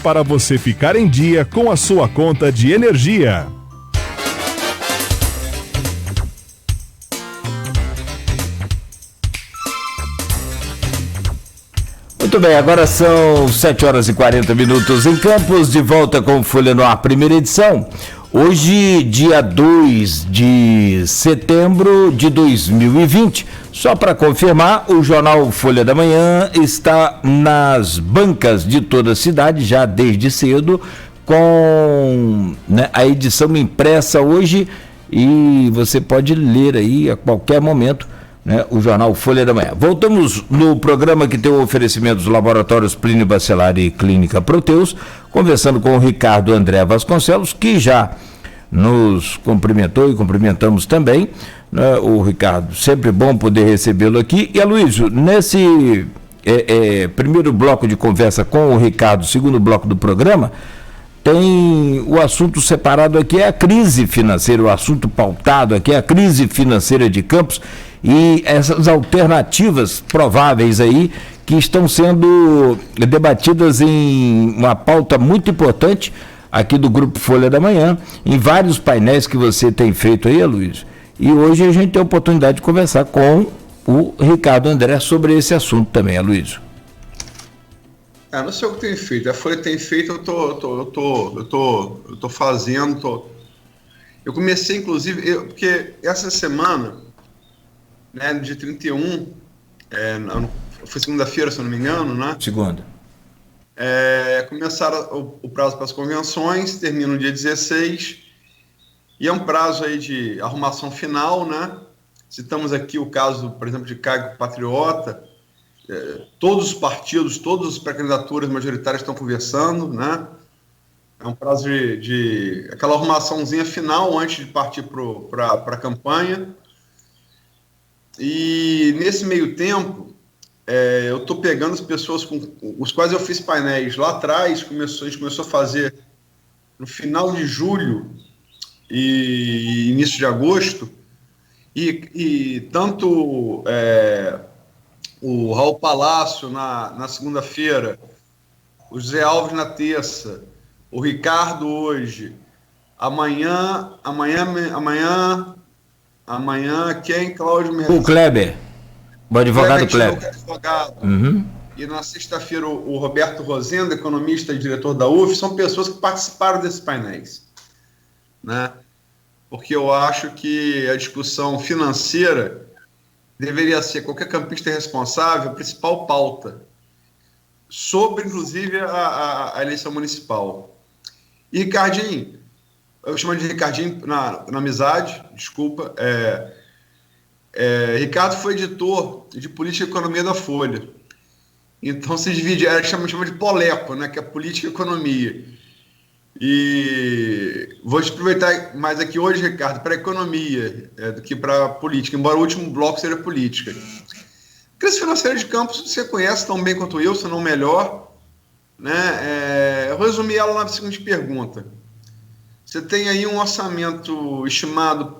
para você ficar em dia com a sua conta de energia. Muito bem, agora são 7h40 em Campos, de volta com Folha no Ar, primeira edição. Hoje, dia 2 de setembro de 2020. Só para confirmar, o jornal Folha da Manhã está nas bancas de toda a cidade, já desde cedo, com a edição impressa hoje, e você pode ler aí a qualquer momento o jornal Folha da Manhã. Voltamos no programa que tem o oferecimento dos laboratórios Plínio Bacelar e Clínica Proteus, conversando com o Ricardo André Vasconcelos, que já nos cumprimentou e cumprimentamos também, o Ricardo, sempre bom poder recebê-lo aqui. E Aloysio, nesse primeiro bloco de conversa com o Ricardo, segundo bloco do programa, tem o assunto separado aqui, é a crise financeira, o assunto pautado aqui é a crise financeira de Campos e essas alternativas prováveis aí que estão sendo debatidas em uma pauta muito importante aqui do Grupo Folha da Manhã, em vários painéis que você tem feito aí, Aloysio. E hoje a gente tem a oportunidade de conversar com o Ricardo André sobre esse assunto também, Aloysio. Não sei o que tem feito. A Folha tem feito, eu tô fazendo. Eu comecei, inclusive, porque essa semana, no dia 31, foi segunda-feira, se eu não me engano, né? Segunda. Começaram o prazo para as convenções, termina no dia 16, e é um prazo aí de arrumação final, né? Citamos aqui o caso, por exemplo, de Caio Patriota. Todos os partidos, todas as pré-candidaturas majoritárias estão conversando, né? É um prazo de aquela arrumaçãozinha final antes de partir para a campanha. E nesse meio tempo, eu estou pegando as pessoas com os quais eu fiz painéis lá atrás, a gente começou a fazer no final de julho e início de agosto, e tanto o Raul Palácio na segunda-feira, o José Alves na terça, o Ricardo hoje, amanhã quem? Cláudio Mercado. O Kleber, o advogado Kleber. Uhum. E na sexta-feira o Roberto Rosendo, economista e diretor da UF, são pessoas que participaram desses painéis, né? Porque eu acho que a discussão financeira deveria ser, qualquer campista responsável, a principal pauta, sobre, inclusive, a eleição municipal. E Ricardinho, eu chamo de Ricardinho na amizade, desculpa, Ricardo foi editor de Política e Economia da Folha. Então se divide, chama de Poleco, né, que é Política e Economia. E vou te aproveitar mais aqui hoje, Ricardo, para a economia do que para a política, embora o último bloco seja política. Crise financeira de Campos você conhece tão bem quanto eu, se não melhor, né? Eu resumi ela na seguinte pergunta. Você tem aí um orçamento estimado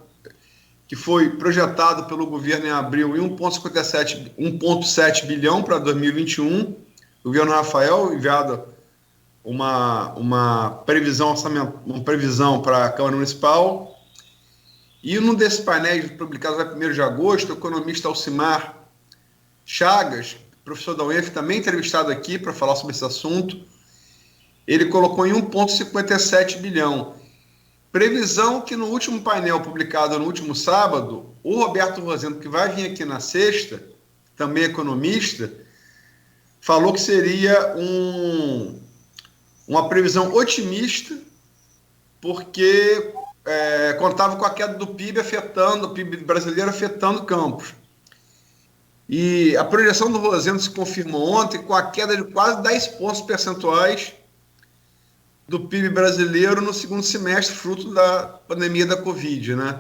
que foi projetado pelo governo em abril em 1,7 bilhão para 2021, o governo Rafael enviado uma previsão para a Câmara Municipal, e num desses painéis publicados no 1º de agosto, o economista Alcimar Chagas, professor da UENF, também entrevistado aqui para falar sobre esse assunto, ele colocou em 1,57 bilhão. Previsão que no último painel publicado no último sábado, o Roberto Rosendo, que vai vir aqui na sexta, também economista, falou que seria uma previsão otimista, porque contava com a queda do PIB o PIB brasileiro afetando Campos. E a projeção do Rosendo se confirmou ontem com a queda de quase 10 pontos percentuais do PIB brasileiro no segundo semestre, fruto da pandemia da Covid, né?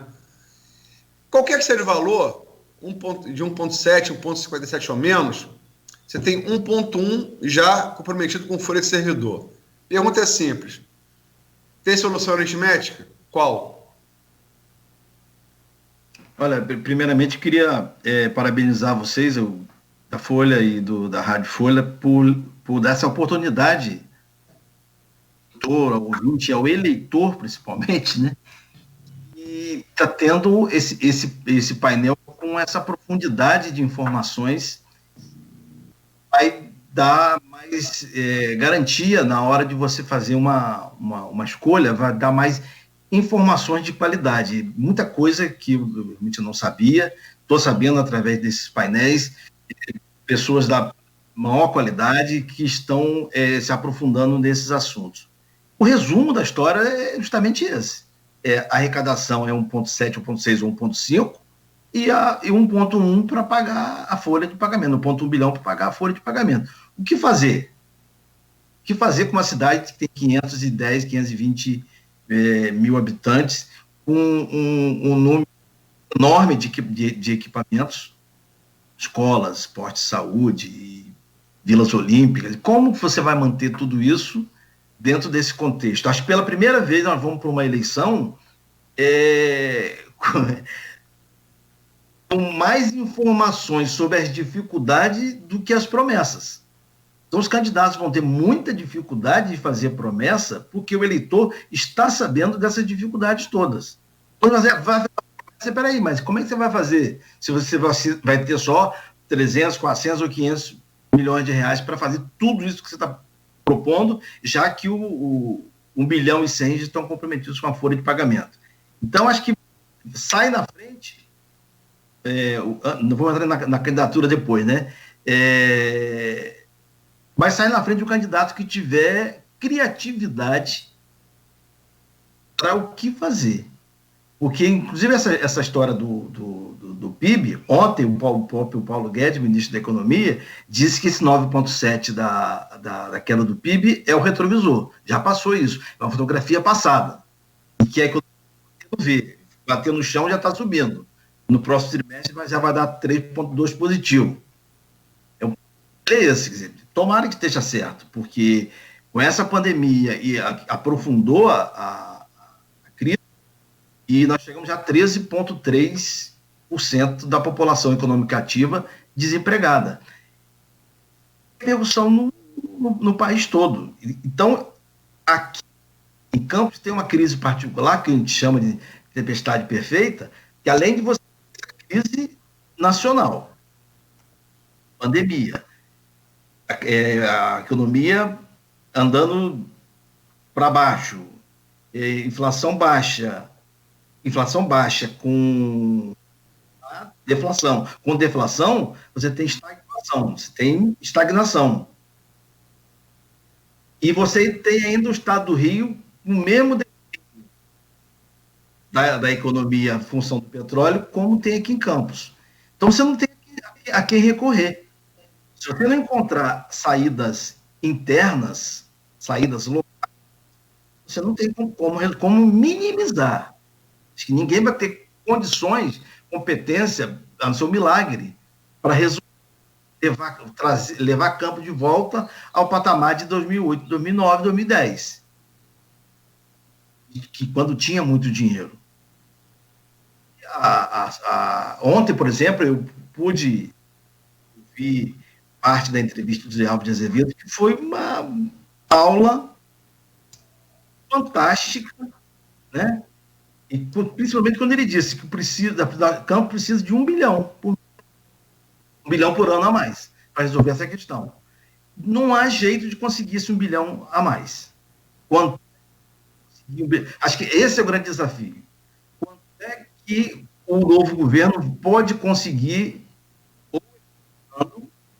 Qualquer que seja o valor, de 1,7, 1,57 ou menos, você tem 1,1 já comprometido com folha de servidor. Pergunta é simples. Tem solução aritmética? Qual? Olha, primeiramente queria parabenizar vocês, da Folha e da Rádio Folha, por dar essa oportunidade ao ouvinte, ao eleitor, principalmente, né? E está tendo esse painel com essa profundidade de informações, vai dar mais garantia na hora de você fazer uma escolha, vai dar mais informações de qualidade. Muita coisa que eu realmente não sabia, estou sabendo através desses painéis, pessoas da maior qualidade que estão se aprofundando nesses assuntos. O resumo da história é justamente esse. A arrecadação é 1,7, 1,6 ou 1,5 e 1,1 para pagar a folha de pagamento, 1,1 bilhão para pagar a folha de pagamento. O que fazer? O que fazer com uma cidade que tem 510, 520 mil habitantes, com um número enorme de equipamentos, escolas, esporte, saúde, vilas olímpicas? Como você vai manter tudo isso dentro desse contexto? Acho que pela primeira vez nós vamos para uma eleição com mais informações sobre as dificuldades do que as promessas. Então, os candidatos vão ter muita dificuldade de fazer promessa, porque o eleitor está sabendo dessas dificuldades todas. Então, peraí, mas como é que você vai fazer se você vai ter só 300, 400 ou 500 milhões de reais para fazer tudo isso que você está propondo, já que o 1 bilhão e 100 estão comprometidos com a folha de pagamento? Então, acho que sai na frente, não vou entrar na candidatura depois, né? Mas sai na frente o candidato que tiver criatividade para o que fazer. Porque, inclusive, essa história do PIB, ontem o Paulo Guedes, ministro da Economia, disse que esse 9,7 da queda do PIB é o retrovisor. Já passou isso. É uma fotografia passada. E que a economia vê. Bater no chão já está subindo. No próximo trimestre já vai dar 3,2 positivo. Quer dizer, tomara que esteja certo, porque com essa pandemia e aprofundou a crise, e nós chegamos já a 13,3% da população econômica ativa desempregada. Repercussão no país todo. Então, aqui em Campos tem uma crise particular, que a gente chama de tempestade perfeita, que além de você ter a crise nacional, pandemia, a economia andando para baixo, inflação baixa com deflação. Com deflação, você tem estagnação. E você tem ainda o estado do Rio, o mesmo da economia, função do petróleo, como tem aqui em Campos. Então, você não tem a quem recorrer. Se você não encontrar saídas internas, saídas locais, você não tem como minimizar. Acho que ninguém vai ter condições, competência, a não ser um milagre, para levar Campo de volta ao patamar de 2008, 2009, 2010, que quando tinha muito dinheiro. Ontem, por exemplo, eu pude ouvir parte da entrevista do Zé Alves de Azevedo, que foi uma aula fantástica, né? E principalmente quando ele disse que Campo precisa de 1 bilhão por ano a mais para resolver essa questão. Não há jeito de conseguir esse 1 bilhão a mais. Acho que esse é o grande desafio. Quando é que o novo governo pode conseguir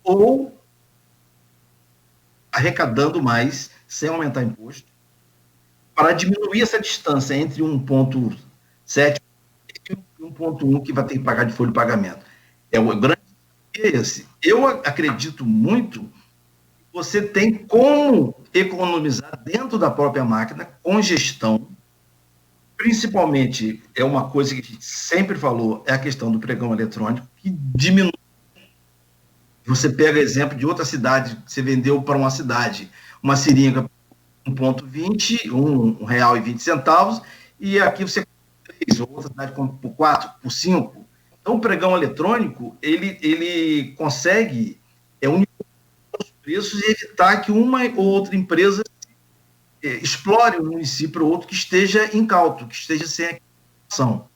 ou arrecadando mais, sem aumentar imposto, para diminuir essa distância entre 1,7 e 1,1 que vai ter que pagar de folha de pagamento. O grande desafio é esse. Eu acredito muito que você tem como economizar dentro da própria máquina, com gestão. Principalmente, é uma coisa que a gente sempre falou, é a questão do pregão eletrônico, que diminui. Você pega exemplo de outra cidade, que você vendeu para uma cidade, uma seringa por 1,20, R$1,20, e aqui você fez, outra cidade por 4, por 5. Então, o pregão eletrônico, ele consegue unificar os preços e evitar que uma ou outra empresa explore um município ou outro que esteja incauto, que esteja sem ação.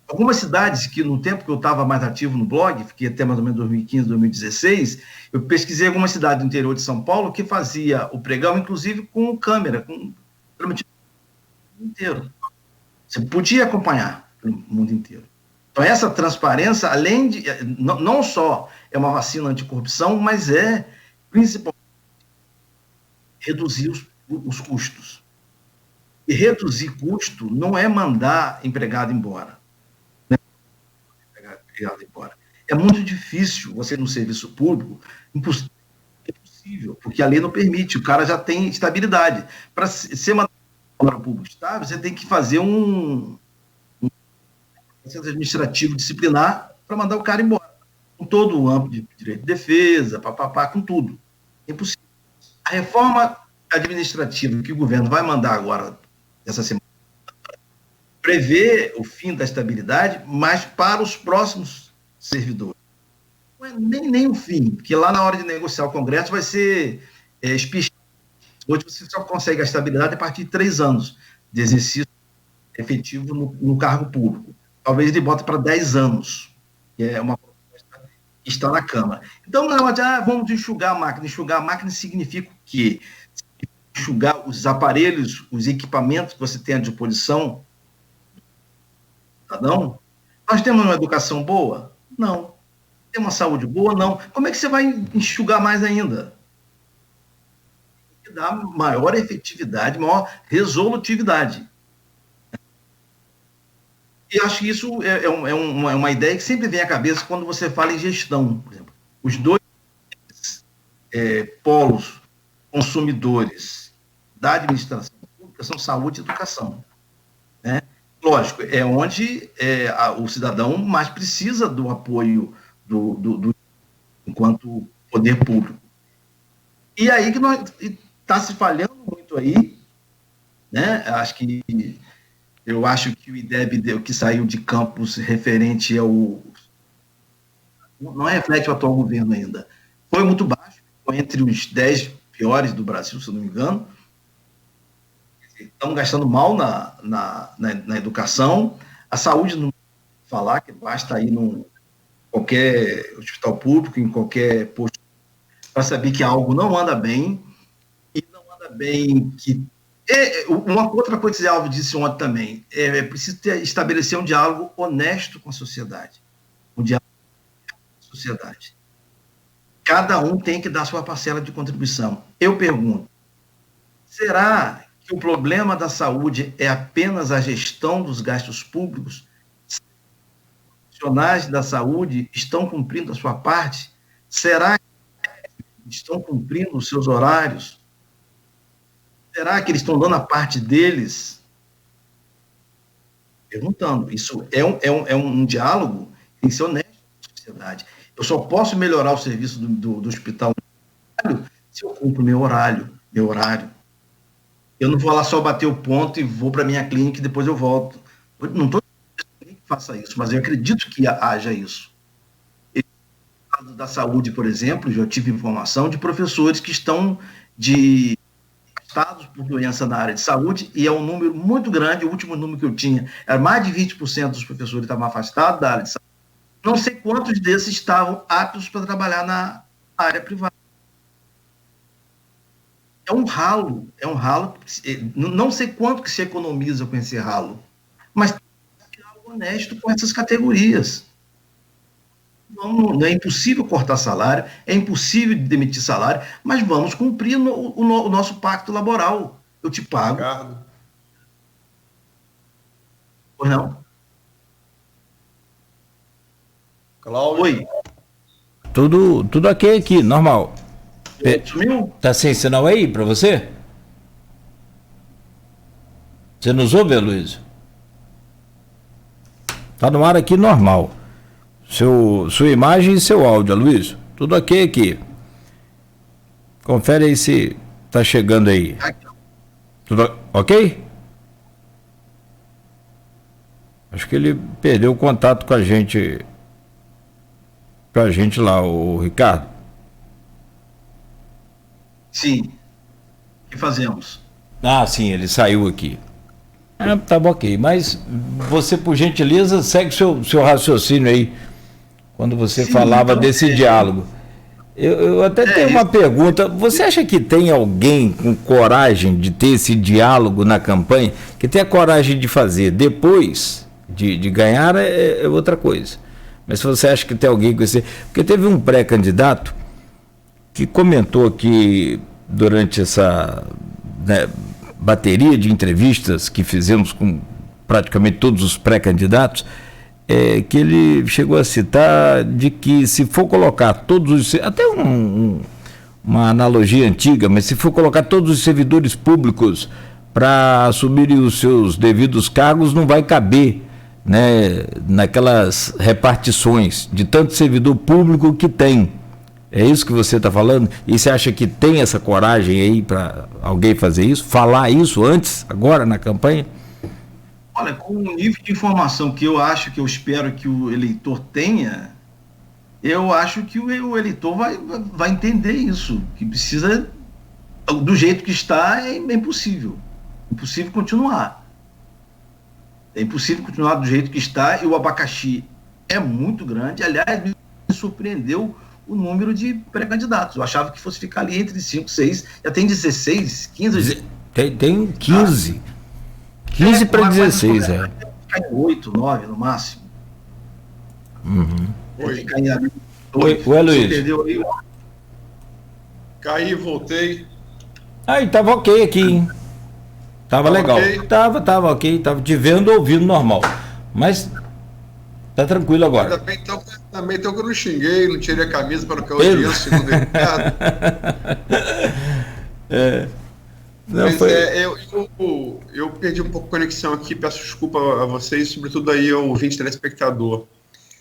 Algumas cidades que, no tempo que eu estava mais ativo no blog, fiquei até mais ou menos 2015, 2016, eu pesquisei algumas cidades do interior de São Paulo que fazia o pregão, inclusive com câmera, com o mundo inteiro. Você podia acompanhar o mundo inteiro. Então, essa transparência, além de... Não só é uma vacina anticorrupção, mas é, principalmente, reduzir os custos. E reduzir custo não é mandar empregado embora. É muito difícil você, no serviço público, impossível, porque a lei não permite, o cara já tem estabilidade. Para ser mandado para o público estável, você tem que fazer um processo administrativo disciplinar para mandar o cara embora, com todo o âmbito de direito de defesa, papapá, com tudo. É impossível. A reforma administrativa que o governo vai mandar agora, essa semana, prevê o fim da estabilidade, mas para os próximos servidores. Não é nem o fim, porque lá na hora de negociar o Congresso vai ser espichado. Hoje você só consegue a estabilidade a partir de 3 anos de exercício efetivo no cargo público. Talvez ele bote para 10 anos, que é uma proposta que está na Câmara. Então, não é vamos enxugar a máquina. Enxugar a máquina significa o quê? Enxugar os aparelhos, os equipamentos que você tem à disposição. Não? Nós temos uma educação boa? Não. Temos uma saúde boa? Não. Como é que você vai enxugar mais ainda? Tem que dar maior efetividade, maior resolutividade. E acho que isso é uma ideia que sempre vem à cabeça quando você fala em gestão. Por exemplo, os dois polos consumidores da administração pública são saúde e educação. Né? Lógico, é onde o cidadão mais precisa do apoio do enquanto poder público. E aí que está se falhando muito aí, né? Eu acho que o IDEB, o que saiu de Campos referente não reflete o atual governo ainda. Foi muito baixo, foi entre os 10 piores do Brasil, se eu não me engano. Estamos gastando mal na educação. A saúde, não falar, que basta ir em qualquer hospital público, em qualquer posto, para saber que algo não anda bem, e não anda bem que... Uma outra coisa que o Zé Alves disse ontem também, é preciso estabelecer um diálogo honesto com a sociedade. Um diálogo com a sociedade. Cada um tem que dar sua parcela de contribuição. Eu pergunto, será que o problema da saúde é apenas a gestão dos gastos públicos? Os profissionais da saúde estão cumprindo a sua parte? Será que estão cumprindo os seus horários? Será que eles estão dando a parte deles? Perguntando. Isso é um diálogo que tem que ser honesto com a sociedade. Eu só posso melhorar o serviço do hospital se eu cumpro meu horário. Eu não vou lá só bater o ponto e vou para a minha clínica e depois eu volto. Eu não estou dizendo que faça isso, mas eu acredito que haja isso. No caso da saúde, por exemplo, já tive informação de professores que estão afastados por doença na área de saúde, e é um número muito grande. O último número que eu tinha era mais de 20% dos professores estavam afastados da área de saúde. Não sei quantos desses estavam aptos para trabalhar na área privada. É um ralo. Não sei quanto que se economiza com esse ralo, mas tem que ser algo honesto com essas categorias. Não é impossível cortar salário, é impossível demitir salário, mas vamos cumprir o nosso pacto laboral. Eu te pago. Ricardo. Pois não? Cláudio. Oi. Tudo ok aqui, normal. Sumiu? Tá sem sinal aí para você? Você nos ouve, Luiz? Tá no ar aqui normal. Sua imagem e seu áudio, Luiz. Tudo ok aqui. Confere aí se tá chegando aí. Tudo ok? Acho que ele perdeu o contato com a gente. Com a gente lá, o Ricardo. Sim. O que fazemos? Ah, sim, ele saiu aqui. Tá bom, ok. Mas você, por gentileza, segue seu raciocínio aí, quando você falava então, desse diálogo. Eu até tenho uma pergunta. Você acha que tem alguém com coragem de ter esse diálogo na campanha, que tem a coragem de fazer depois de ganhar é outra coisa. Mas se você acha que tem alguém com esse... Porque teve um pré-candidato que comentou aqui durante essa bateria de entrevistas que fizemos com praticamente todos os pré-candidatos, que ele chegou a citar de que se for colocar todos os... Até uma analogia antiga, mas se for colocar todos os servidores públicos para assumirem os seus devidos cargos, não vai caber, né, naquelas repartições de tanto servidor público que tem. É isso que você está falando? E você acha que tem essa coragem aí para alguém fazer isso? Falar isso antes, agora, na campanha? Olha, com o nível de informação que eu espero que o eleitor tenha, eu acho que o eleitor vai entender isso, que precisa, do jeito que está, é impossível. Impossível continuar. É impossível continuar do jeito que está, e o abacaxi é muito grande. Aliás, me surpreendeu o número de pré-candidatos. Eu achava que fosse ficar ali entre 5, 6, já tem 16, 15. Tem 15. 15 para 16, Ficar em 8, 9 no máximo. Uhum. Oi, Luiz. Entendeu aí? Caí, voltei. Aí, tava ok aqui, hein? Tava legal. Okay. Tava ok, tava te vendo, ouvindo normal. Mas tá tranquilo agora. Também então que eu não xinguei, não tirei a camisa para que eu audiência, segundo ele. Não, mas foi... eu perdi um pouco a conexão aqui, peço desculpa a vocês, sobretudo aí ao ouvinte telespectador.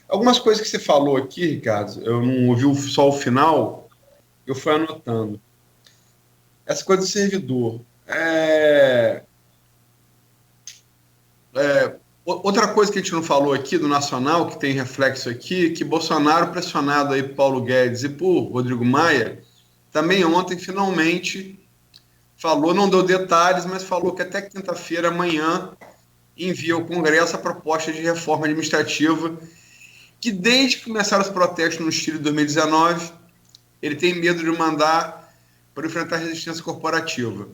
Algumas coisas que você falou aqui, Ricardo, eu não ouvi só o final, eu fui anotando. Essa coisa do servidor. Outra coisa que a gente não falou aqui do Nacional, que tem reflexo aqui, que Bolsonaro, pressionado aí por Paulo Guedes e por Rodrigo Maia, também ontem, finalmente, falou, não deu detalhes, mas falou que até quinta-feira, amanhã, envia ao Congresso a proposta de reforma administrativa, que desde que começaram os protestos no Chile em 2019, ele tem medo de mandar para enfrentar a resistência corporativa.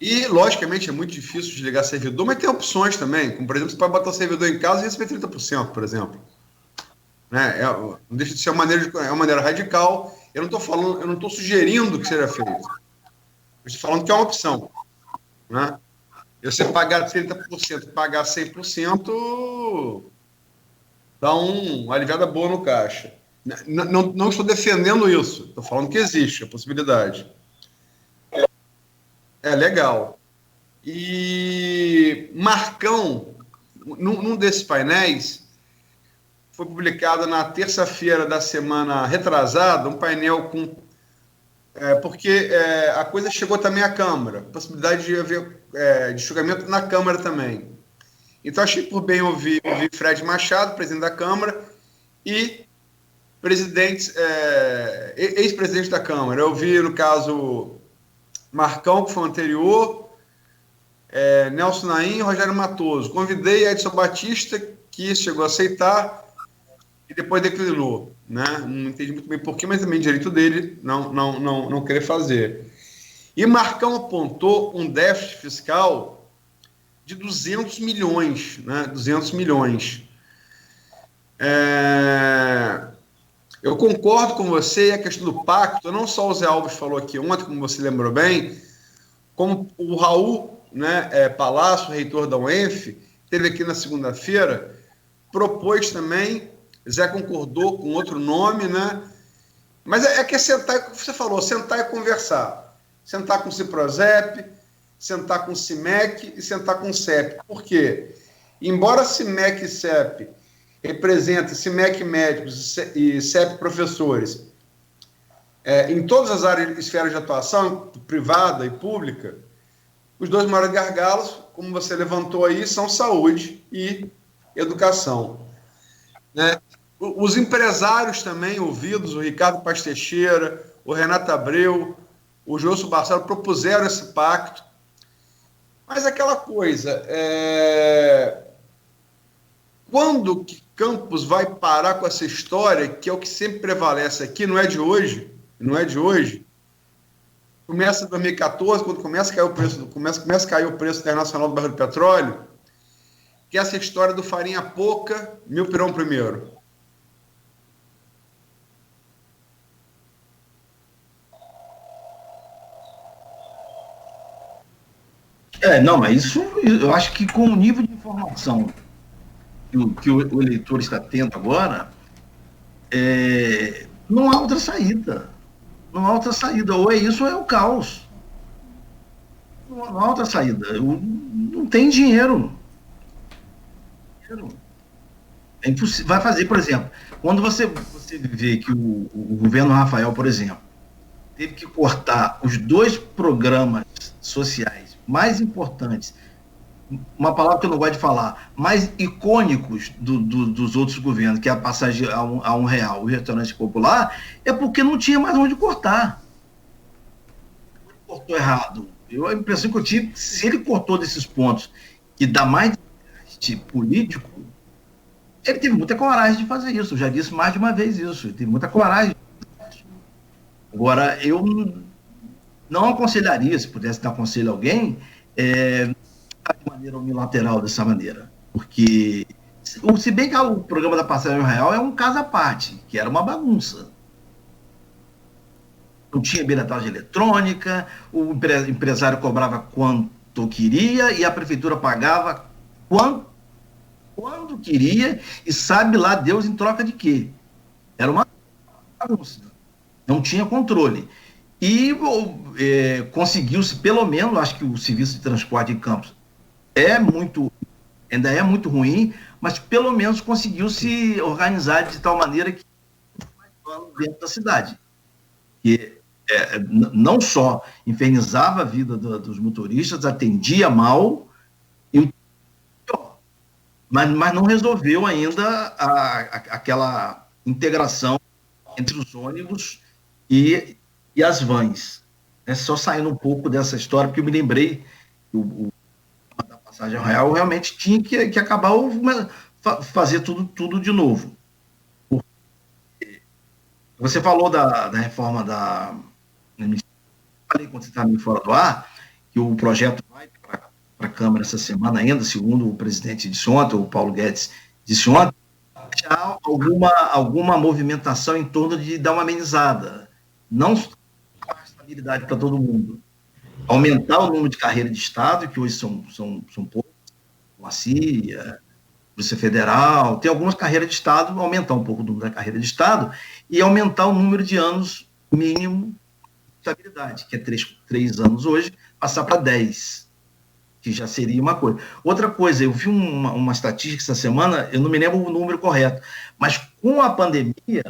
E, logicamente, é muito difícil desligar servidor, mas tem opções também, como, por exemplo, você pode botar o servidor em casa e receber 30%, por exemplo. Né? Não deixa de ser uma maneira radical. Eu não estou sugerindo que seja feito. Eu estou falando que é uma opção. Né? Você pagar 30%, pagar 100%, dá uma aliviada boa no caixa. Não estou defendendo isso, estou falando que existe a possibilidade. É legal. E Marcão, num desses painéis, foi publicado na terça-feira da semana retrasada, um painel com... porque a coisa chegou também à Câmara, possibilidade de haver de julgamento na Câmara também. Então, achei por bem ouvir Fred Machado, presidente da Câmara, e ex-presidente da Câmara. Eu ouvi, no caso, Marcão, que foi o anterior, Nelson Naim e Rogério Matoso. Convidei Edson Batista, que chegou a aceitar e depois declinou. Né? Não entendi muito bem porquê, mas também direito dele não querer fazer. E Marcão apontou um déficit fiscal de 200 milhões. Né? 200 milhões. Eu concordo com você, e a questão do pacto, não só o Zé Alves falou aqui ontem, como você lembrou bem, como o Raul, né, Palácio, reitor da UENF, teve aqui na segunda-feira, propôs também, Zé concordou com outro nome, né? Mas que é sentar, como você falou, sentar e conversar. Sentar com o Ciprozep, sentar com o CIMEC e sentar com o CEP. Por quê? Embora CIMEC e CEP representem CIMEC médicos e CEP professores em todas as áreas e esferas de atuação, privada e pública, os dois maiores gargalos, como você levantou aí, são saúde e educação. Né? Os empresários também ouvidos, o Ricardo Paz Teixeira, o Renato Abreu, o Joelson Barcelos propuseram esse pacto. Mas aquela coisa, quando que Campos vai parar com essa história, que é o que sempre prevalece aqui, não é de hoje, começa em 2014, quando começa a cair o preço, começa a cair o preço internacional do barril de petróleo, que é essa história do farinha pouca, mil pirão primeiro. Não, mas isso eu acho que com o nível de informação que o eleitor está tendo agora, não há outra saída. Não há outra saída. Ou é isso ou é o caos. Não há outra saída. Não tem dinheiro. É impossível. Vai fazer, por exemplo, quando você vê que o governo Rafael, por exemplo, teve que cortar os 2 programas sociais mais importantes, uma palavra que eu não gosto de falar, mais icônicos dos outros governos, que é a passagem a R$1, o restaurante popular, é porque não tinha mais onde cortar. Ele cortou errado. A impressão que eu tive, se ele cortou desses pontos que dá mais desgaste político, ele teve muita coragem de fazer isso. Eu já disse mais de uma vez isso. Ele teve muita coragem. Agora, eu não aconselharia, se pudesse dar conselho a alguém, de maneira unilateral dessa maneira. Porque, se bem que o programa da passagem real é um caso à parte, que era uma bagunça. Não tinha bilhetagem eletrônica, o empresário cobrava quanto queria e a prefeitura pagava quando queria e sabe lá Deus em troca de quê. Era uma bagunça. Não tinha controle. E conseguiu-se, pelo menos, acho que o serviço de transporte em Campos ainda é muito ruim, mas pelo menos conseguiu se organizar de tal maneira que dentro da cidade. Que não só infernizava a vida dos motoristas, atendia mal, mas não resolveu ainda aquela integração entre os ônibus e as vans. Só saindo um pouco dessa história, porque eu me lembrei da passagem real, realmente tinha que acabar fazer tudo de novo. Você falou da reforma da... Falei quando você estava meio fora do ar, que o projeto vai para a Câmara essa semana ainda, segundo o presidente disse ontem, o Paulo Guedes disse ontem, há alguma movimentação em torno de dar uma amenizada. Não estabilidade para todo mundo. Aumentar o número de carreiras de Estado, que hoje são poucas, como a CIA, Polícia Federal, tem algumas carreiras de Estado, aumentar um pouco o número da carreira de Estado e aumentar o número de anos mínimo de estabilidade, que é 3 anos hoje, passar para 10, que já seria uma coisa. Outra coisa, eu vi uma estatística essa semana, eu não me lembro o número correto, mas com a pandemia,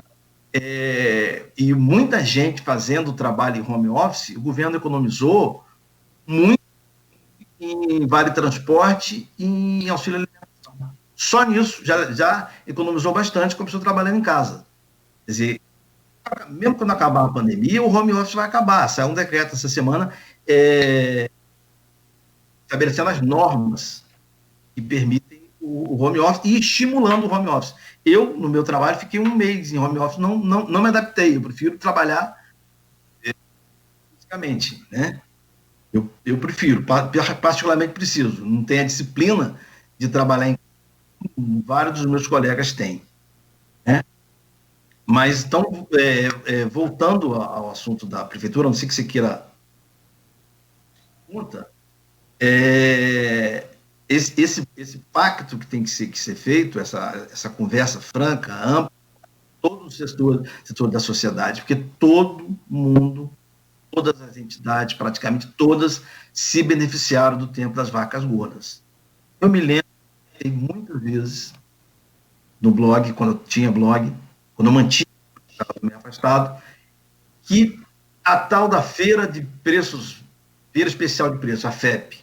e muita gente fazendo trabalho em home office, o governo economizou muito em vale transporte e em auxílio alimentação. Só nisso já economizou bastante com a pessoa trabalhando em casa. Quer dizer, mesmo quando acabar a pandemia, o home office vai acabar. Saiu um decreto essa semana estabelecendo as normas que permitem o home office e estimulando o home office. Eu, no meu trabalho, fiquei 1 mês em home office, não me adaptei, eu prefiro trabalhar fisicamente, né? Eu prefiro, particularmente preciso, não tenho a disciplina de trabalhar em casa, vários dos meus colegas têm, né? Mas, então, voltando ao assunto da prefeitura, não sei que você queira pergunta, esse pacto que tem que ser feito, essa conversa franca, ampla, todo o setor da sociedade, porque todo mundo, todas as entidades, praticamente todas, se beneficiaram do tempo das vacas gordas. Eu me lembro muitas vezes no blog, quando eu tinha blog, quando eu mantinha, estava meio afastado, que a tal da feira de preços, feira especial de preços, a FEP,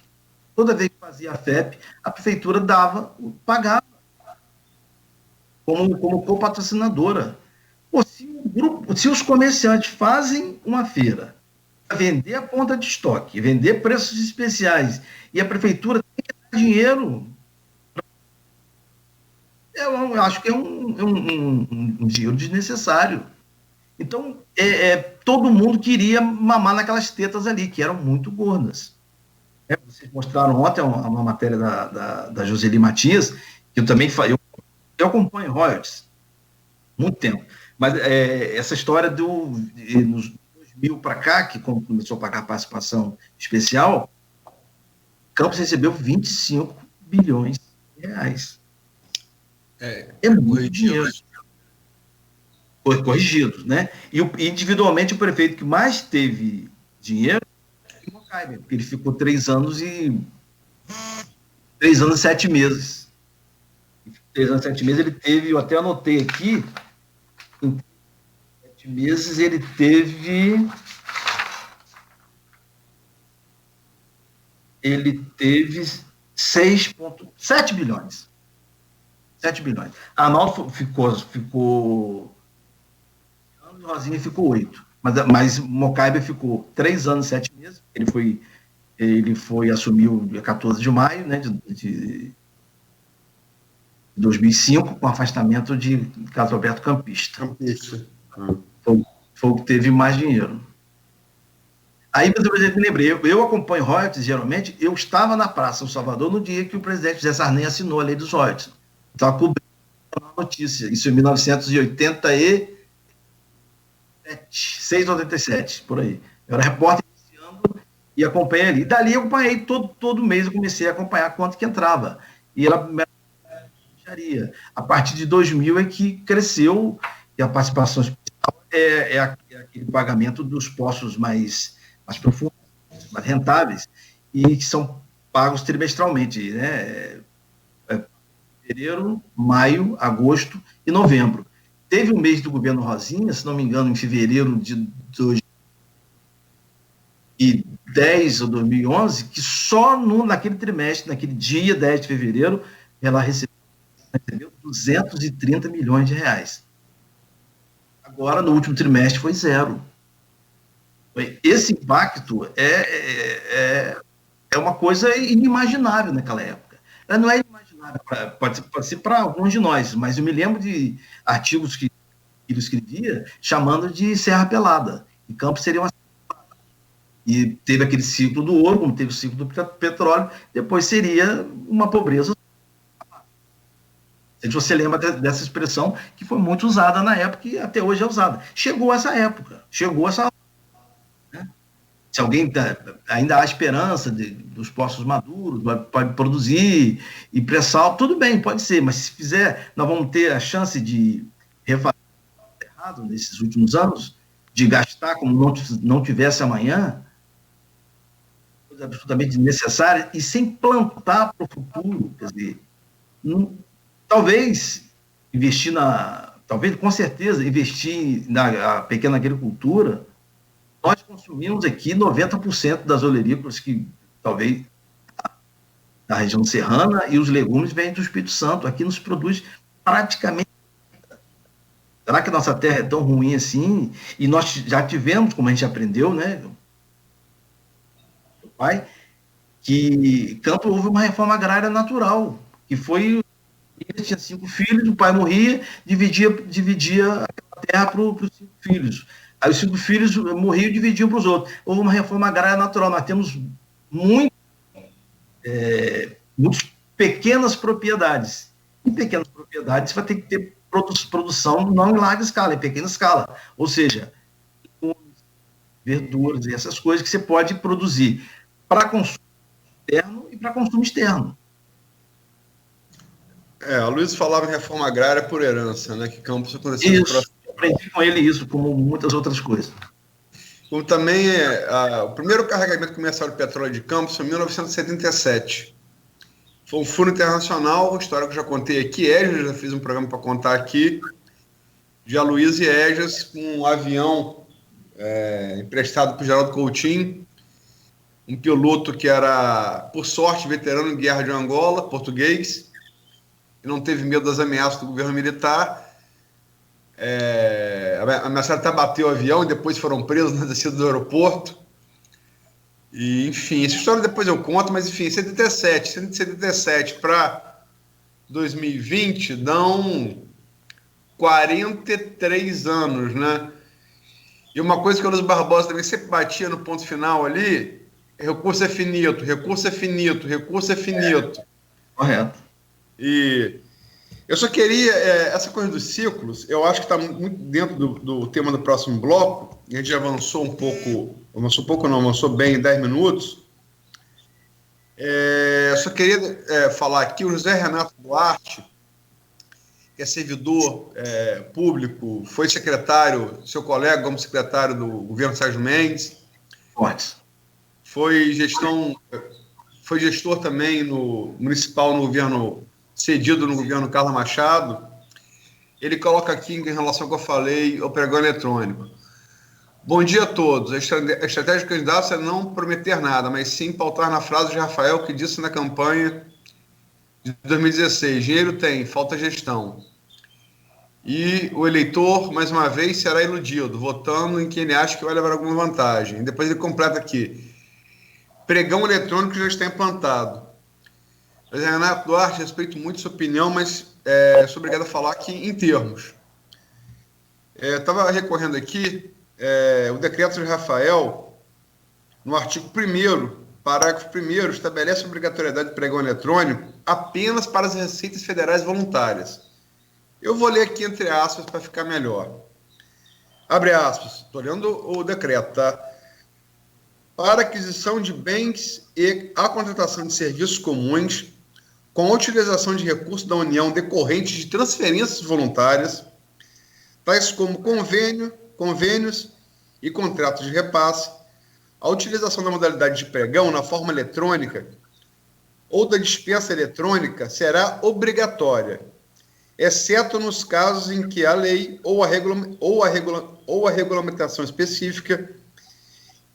toda vez que fazia a FEP, a prefeitura pagava como co-patrocinadora. Se os comerciantes fazem uma feira vender a ponta de estoque, vender preços especiais, e a prefeitura tem que dar dinheiro. Eu acho que é um dinheiro desnecessário. Então, todo mundo queria mamar naquelas tetas ali, que eram muito gordas. Vocês mostraram ontem uma matéria da Joseli Matias, que eu também eu acompanho royalties muito tempo. Mas essa história nos 2000 para cá, que começou a pagar participação especial, Campos recebeu 25 bilhões de reais. É muito dinheiro. Foi corrigido, né? E individualmente o prefeito que mais teve dinheiro foi o Mocaibe, porque ele ficou 3 anos e 7 meses. 3 anos e 7 meses ele teve, eu até anotei aqui, em 7 meses ele teve 6,7 bilhões. 7 bilhões. A Arnaldo ficou Rosinha ficou 8. Mas Mocaibe ficou 3 anos e 7 meses. Ele assumiu dia 14 de maio, né, de 2005, com afastamento de Carlos Alberto Campista. Foi o que teve mais dinheiro. Aí, por exemplo, me lembrei, eu acompanho royalties, geralmente, eu estava na Praça do Salvador no dia que o presidente José Sarney assinou a lei dos royalties. Estava cobrindo a notícia, isso em 1987, 6 ou 87, por aí. Eu era repórter iniciando e acompanhei ali. Dali eu acompanhei todo mês, eu comecei a acompanhar quanto que entrava. E ela a partir de 2000 é que cresceu, e a participação especial é aquele pagamento dos postos mais profundos, mais rentáveis, e que são pagos trimestralmente, né? Fevereiro, maio, agosto e novembro. Teve um mês do governo Rosinha, se não me engano, em fevereiro de 2010 ou 2011, que só naquele trimestre, naquele dia 10 de fevereiro, ela recebeu 230 milhões de reais. Agora, no último trimestre, foi 0. Esse impacto é uma coisa inimaginável naquela época. Ela não é inimaginável, pode ser para alguns de nós, mas eu me lembro de artigos que ele escrevia chamando de Serra Pelada. E Campos seria uma serra pelada. E teve aquele ciclo do ouro, como teve o ciclo do petróleo, depois seria uma pobreza. Se você lembra dessa expressão que foi muito usada na época e até hoje é usada. Chegou essa época, né? Se alguém ainda há esperança dos postos maduros, pode produzir e pré-sal, tudo bem, pode ser, mas se fizer, nós vamos ter a chance de refazer errado nesses últimos anos, de gastar como não tivesse amanhã, coisa absolutamente necessária, e sem plantar para o futuro, quer dizer, talvez com certeza, investir na pequena agricultura. Nós consumimos aqui 90% das olerícolas que talvez da região serrana, e os legumes vêm do Espírito Santo. Aqui nos produz praticamente. Será que a nossa terra é tão ruim assim? E nós já tivemos, como a gente aprendeu, né, do pai, que Campos houve uma reforma agrária natural, que foi. Ele tinha 5 filhos, o pai morria, dividia a terra para os 5 filhos. Aí os 5 filhos morriam e dividiam para os outros. Houve uma reforma agrária natural. Nós temos muitas pequenas propriedades. Em pequenas propriedades, você vai ter que ter produção não em larga escala, em pequena escala. Ou seja, verduras e essas coisas que você pode produzir para consumo interno e para consumo externo. O Luiz falava em reforma agrária por herança, né? Que Campos aconteceu. Isso, eu aprendi com ele isso, como muitas outras coisas. Como também o primeiro carregamento comercial de petróleo de Campos foi em 1977. Foi um furo internacional, uma história que eu já contei aqui. Já fiz um programa para contar aqui, de Aloysio e Egas, com um avião emprestado por Geraldo Coutinho, um piloto que era, por sorte, veterano em guerra de Angola, português, não teve medo das ameaças do governo militar. A ameaça até bateu o avião e depois foram presos na descida do aeroporto. E, enfim, essa história depois eu conto, mas enfim, 177 para 2020 dão 43 anos, né? E uma coisa que o Luiz Barbosa também sempre batia no ponto final ali, recurso é finito, recurso é finito, recurso é finito. Correto. E eu só queria, essa coisa dos ciclos, eu acho que está muito dentro do tema do próximo bloco, a gente já avançou bem em 10 minutos. Só queria falar aqui, o José Renato Duarte, que é servidor público, foi secretário, seu colega como secretário do governo Sérgio Mendes. Foi gestor também no municipal, no governo cedido no governo Carlos Machado. Ele coloca aqui, em relação ao que eu falei, o pregão eletrônico. Bom dia a todos. A estratégia do candidato é não prometer nada, mas sim pautar na frase de Rafael, que disse na campanha de 2016, dinheiro tem, falta gestão. E o eleitor, mais uma vez, será iludido, votando em quem ele acha que vai levar alguma vantagem. E depois ele completa aqui, pregão eletrônico já está implantado. Renato Duarte, respeito muito sua opinião, mas sou obrigado a falar aqui em termos. Estava recorrendo aqui, o decreto de Rafael, no artigo 1º, parágrafo 1º, estabelece a obrigatoriedade de pregão eletrônico apenas para as receitas federais voluntárias. Eu vou ler aqui entre aspas para ficar melhor. Abre aspas, estou lendo o decreto, tá? Para aquisição de bens e a contratação de serviços comuns, com a utilização de recursos da União decorrentes de transferências voluntárias, tais como convênios e contratos de repasse, a utilização da modalidade de pregão na forma eletrônica ou da dispensa eletrônica será obrigatória, exceto nos casos em que a lei ou a regulamentação específica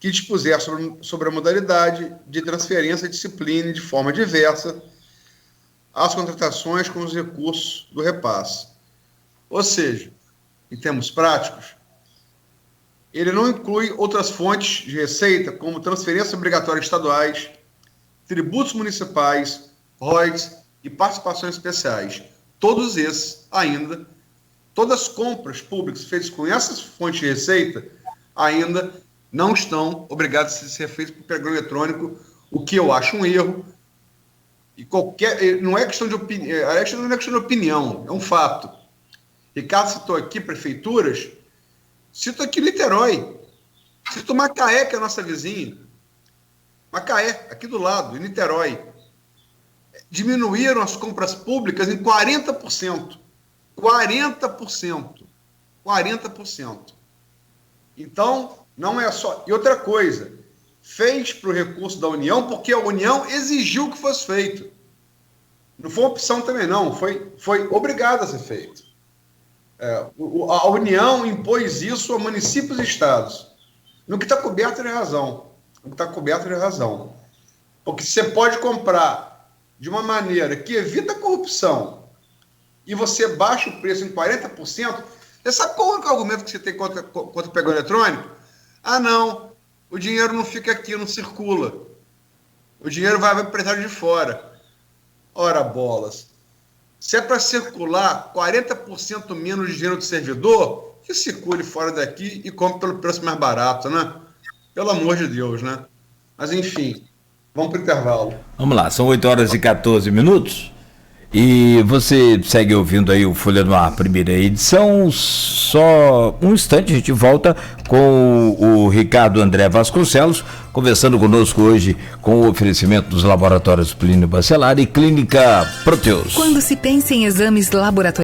que dispuser sobre a modalidade de transferência discipline de forma diversa as contratações com os recursos do repasse. Ou seja, em termos práticos, ele não inclui outras fontes de receita, como transferências obrigatórias estaduais, tributos municipais, royalties e participações especiais. Todos esses, ainda, todas as compras públicas feitas com essas fontes de receita, ainda não estão obrigadas a ser feitas por pregão eletrônico, o que eu acho um erro. E não é questão de opinião, não é questão de opinião, é um fato. Ricardo citou aqui prefeituras, cito aqui Niterói, cito Macaé, que é a nossa vizinha. Macaé, aqui do lado, em Niterói. Diminuíram as compras públicas em 40%. 40%. 40%. Então, não é só... E outra coisa, fez para o recurso da União porque a União exigiu que fosse feito. Não foi opção também, não. Foi obrigado a ser feito. A União impôs isso a municípios e estados. No que está coberto de razão. Porque você pode comprar de uma maneira que evita a corrupção e você baixa o preço em 40%, você sabe qual é o argumento que você tem contra o pregão eletrônico? Ah, não, o dinheiro não fica aqui, não circula. O dinheiro vai para o empresário de fora. Ora, bolas. Se é para circular 40% menos de dinheiro do servidor, que circule fora daqui e compre pelo preço mais barato, né? Pelo amor de Deus, né? Mas, enfim, vamos para o intervalo. Vamos lá, são 8h14. E você segue ouvindo aí o Folha no Ar, primeira edição. Só um instante, a gente volta com o Ricardo André Vasconcelos, conversando conosco hoje com o oferecimento dos laboratórios Plínio Bacelar e Clínica Proteus. Quando se pensa em exames laboratoriais,